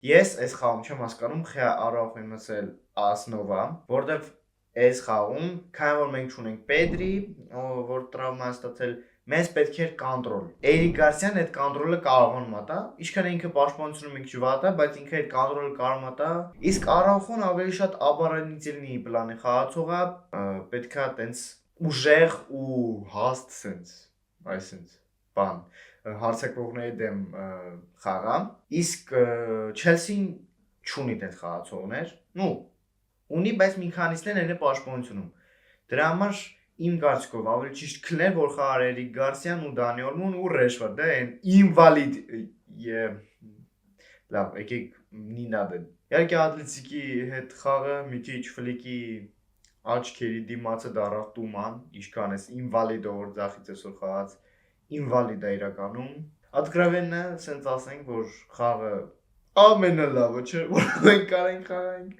Ես այս խաղում չեմ հասկանում խա Արախոյն մսել Ասնովա, որտեվ այս խաղում, քանի որ մենք չունենք Պետրի, որ տրավմա է ստացել, մեզ պետք էր կոնտրոլ։ Էրիկ Գարսիան այդ կոնտրոլը կարողանում է տա, ինչքան ինքը պաշտպանությունը մի քիչ վատ է, բայց ինքը այդ կոնտրոլը կարող է տա։ Իսկ Արախոն ավելի շատ оборонительный պլանի խաղացող է, պետքա տենց ուժեղ ու հաստ սենց, այսինքն բան հարցակողների դեմ խաղա, իսկ Չելսին չունի դες խաղացողներ, ունի, բայց մի քանիսն են պաշտպանությունում։ Դրա համար իմ կարծիքով ավելի ճիշտ քլներ, որ խաղար Էրիկ Գարսիան ու Դանի Օլմոն ու Ռեշվարդը են ինվալիդ լավ, եկեք նինադեն։ Իհարկե Ատլետիկի հետ խաղը մի քիչ ֆլիկի աչքերի դիմացը դարավ տուման, ինչքան էս ինվալիդը որ ձախից այսօր խաղաց ինվալիդ է իրականում։ Откровенно սենց ասենք, որ խաղը ամենալավը չէ, որ մենք կարենք խաղանք։